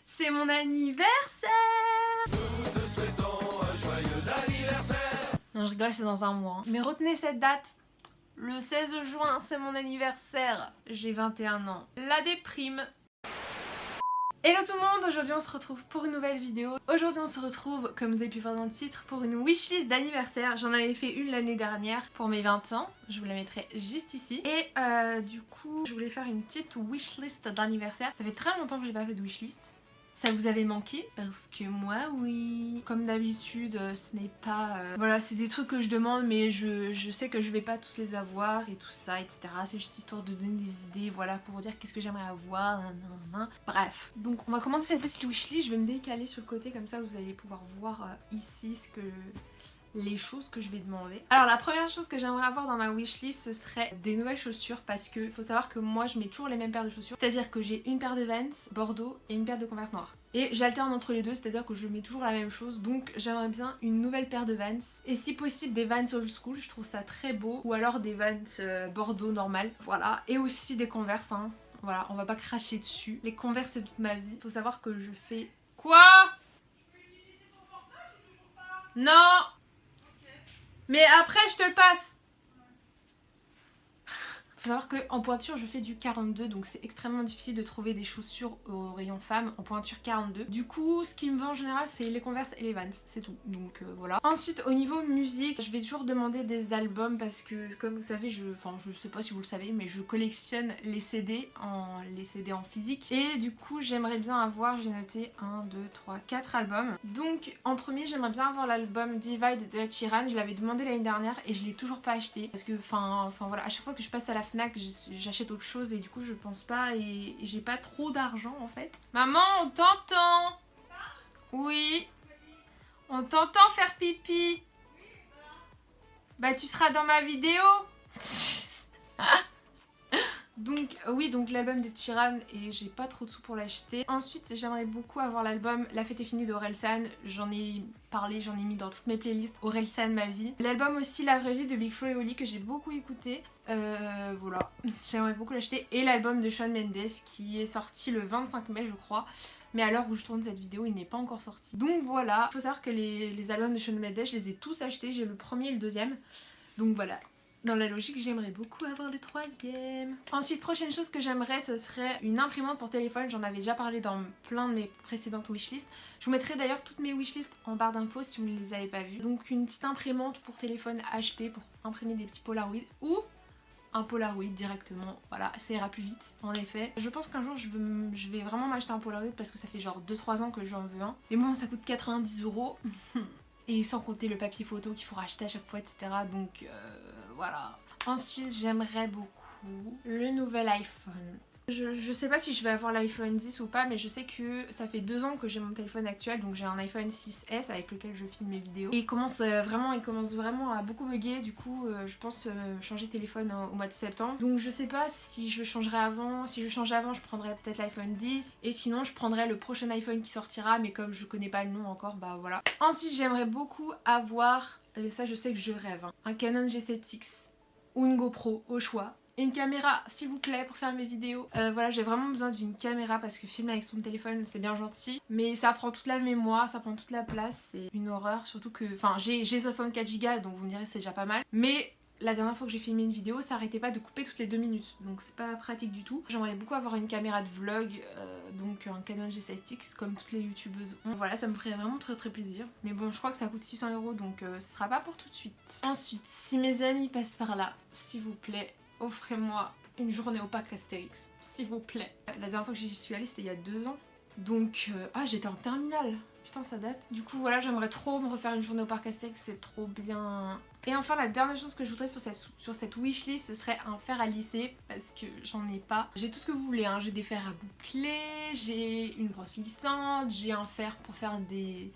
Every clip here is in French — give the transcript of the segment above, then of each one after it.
C'est mon anniversaire. Nous te souhaitons un joyeux anniversaire. Non, je rigole, c'est dans un mois. Mais retenez cette date. Le 16 juin, c'est mon anniversaire. J'ai 21 ans. La déprime. Hello tout le monde, aujourd'hui on se retrouve pour une nouvelle vidéo. Aujourd'hui on se retrouve, comme vous avez pu voir dans le titre, pour une wishlist d'anniversaire. J'en avais fait une l'année dernière pour mes 20 ans. Je vous la mettrai juste ici. Et du coup, je voulais faire une petite wishlist d'anniversaire. Ça fait très longtemps que j'ai pas fait de wishlist. Ça vous avait manqué? Parce que moi, oui. Comme d'habitude, ce n'est pas... Voilà, c'est des trucs que je demande, mais je sais que je vais pas tous les avoir et tout ça, etc. C'est juste histoire de donner des idées, voilà, pour vous dire qu'est-ce que j'aimerais avoir, nan. Bref. Donc, on va commencer cette petite wishlist. Je vais me décaler sur le côté, comme ça, vous allez pouvoir voir ici les choses que je vais demander. Alors la première chose que j'aimerais avoir dans ma wishlist, ce serait des nouvelles chaussures, parce que faut savoir que moi je mets toujours les mêmes paires de chaussures, c'est-à-dire que j'ai une paire de Vans Bordeaux et une paire de Converse noire. Et j'alterne entre les deux, c'est-à-dire que je mets toujours la même chose, donc j'aimerais bien une nouvelle paire de Vans, et si possible des Vans old school, je trouve ça très beau, ou alors des Vans Bordeaux normal, voilà, et aussi des Converse, hein. Voilà, on va pas cracher dessus. Les Converse c'est toute ma vie, faut savoir que je fais... Quoi? Non! Mais après je te le passe. Faut savoir qu'en pointure je fais du 42, donc c'est extrêmement difficile de trouver des chaussures au rayon femmes en pointure 42. Du coup ce qui me va en général c'est les Converse et les Vans, c'est tout, donc voilà. Ensuite au niveau musique, je vais toujours demander des albums parce que comme vous savez, je sais pas si vous le savez, mais je collectionne les CD en physique. Et du coup j'aimerais bien avoir, j'ai noté 1, 2, 3, 4 albums. Donc en premier j'aimerais bien avoir l'album Divide de Ed Sheeran, je l'avais demandé l'année dernière et je l'ai toujours pas acheté. Parce que enfin voilà, à chaque fois que je passe à la Fnac, j'achète autre chose et du coup je pense pas et j'ai pas trop d'argent en fait. Maman, on t'entend. Oui. On t'entend faire pipi. Bah tu seras dans ma vidéo. Donc oui, donc l'album de Sheeran et j'ai pas trop de sous pour l'acheter. Ensuite j'aimerais beaucoup avoir l'album La fête est finie d'Orelsan. J'en ai parlé, j'en ai mis dans toutes mes playlists. Orelsan ma vie. L'album aussi La vraie vie de Big Flo et Oli que j'ai beaucoup écouté. Voilà, j'aimerais beaucoup l'acheter. Et l'album de Shawn Mendes qui est sorti le 25 mai je crois. Mais à l'heure où je tourne cette vidéo il n'est pas encore sorti. Donc voilà, il faut savoir que les albums de Shawn Mendes je les ai tous achetés. J'ai le premier et le deuxième. Donc voilà. Dans la logique, j'aimerais beaucoup avoir le troisième. Ensuite, prochaine chose que j'aimerais, ce serait une imprimante pour téléphone. J'en avais déjà parlé dans plein de mes précédentes wishlists. Je vous mettrai d'ailleurs toutes mes wishlists en barre d'infos si vous ne les avez pas vues. Donc une petite imprimante pour téléphone HP pour imprimer des petits Polaroids ou un Polaroid directement. Voilà, ça ira plus vite en effet. Je pense qu'un jour je vais vraiment m'acheter un Polaroid parce que ça fait genre 2-3 ans que j'en veux un. Mais bon, ça coûte 90 €. Et sans compter le papier photo qu'il faut racheter à chaque fois, etc. Donc voilà. Ensuite, j'aimerais beaucoup le nouvel iPhone. Je sais pas si je vais avoir l'iPhone 10 ou pas, mais je sais que ça fait 2 ans que j'ai mon téléphone actuel, donc j'ai un iPhone 6S avec lequel je filme mes vidéos. Et il commence vraiment à beaucoup bugger, du coup je pense changer de téléphone au mois de septembre. Donc je sais pas si je changerai avant, si je change avant je prendrai peut-être l'iPhone 10, et sinon je prendrai le prochain iPhone qui sortira, mais comme je connais pas le nom encore, bah voilà. Ensuite j'aimerais beaucoup avoir, mais ça je sais que je rêve, hein, un Canon G7X ou une GoPro au choix. Une caméra s'il vous plaît pour faire mes vidéos. Voilà, j'ai vraiment besoin d'une caméra parce que filmer avec son téléphone c'est bien gentil, mais ça prend toute la mémoire, ça prend toute la place, c'est une horreur. Surtout que, enfin j'ai 64 Go donc vous me direz c'est déjà pas mal, mais la dernière fois que j'ai filmé une vidéo ça arrêtait pas de couper toutes les 2 minutes, donc c'est pas pratique du tout. J'aimerais beaucoup avoir une caméra de vlog, donc un Canon G7X comme toutes les youtubeuses ont. Voilà, ça me ferait vraiment très plaisir, mais bon je crois que ça coûte 600 € donc ce sera pas pour tout de suite. Ensuite, si mes amis passent par là, s'il vous plaît, offrez-moi une journée au parc Astérix, s'il vous plaît. La dernière fois que j'y suis allée c'était il y a 2 ans. Donc, ah j'étais en terminale, putain ça date. Du coup voilà, j'aimerais trop me refaire une journée au parc Astérix, c'est trop bien. Et enfin la dernière chose que je voudrais sur cette wishlist, ce serait un fer à lisser, parce que j'en ai pas. J'ai tout ce que vous voulez, hein. J'ai des fers à boucler, j'ai une brosse lissante, j'ai un fer pour faire des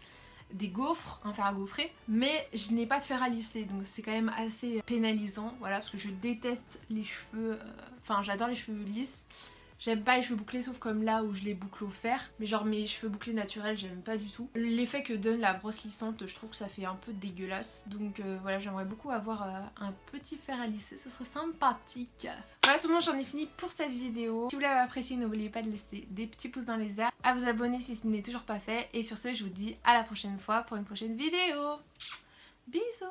gaufres, un fer à gaufrer, mais je n'ai pas de fer à lisser, donc c'est quand même assez pénalisant, voilà, parce que je déteste les cheveux, enfin j'adore les cheveux lisses, J'aime pas les cheveux bouclés sauf comme là où je les boucle au fer. Mais genre mes cheveux bouclés naturels j'aime pas du tout. L'effet que donne la brosse lissante je trouve que ça fait un peu dégueulasse. Donc voilà, j'aimerais beaucoup avoir un petit fer à lisser, ce serait sympathique. Voilà tout le monde, j'en ai fini pour cette vidéo. Si vous l'avez apprécié, n'oubliez pas de laisser des petits pouces dans les airs, à vous abonner si ce n'est toujours pas fait. Et sur ce je vous dis à la prochaine fois pour une prochaine vidéo. Bisous.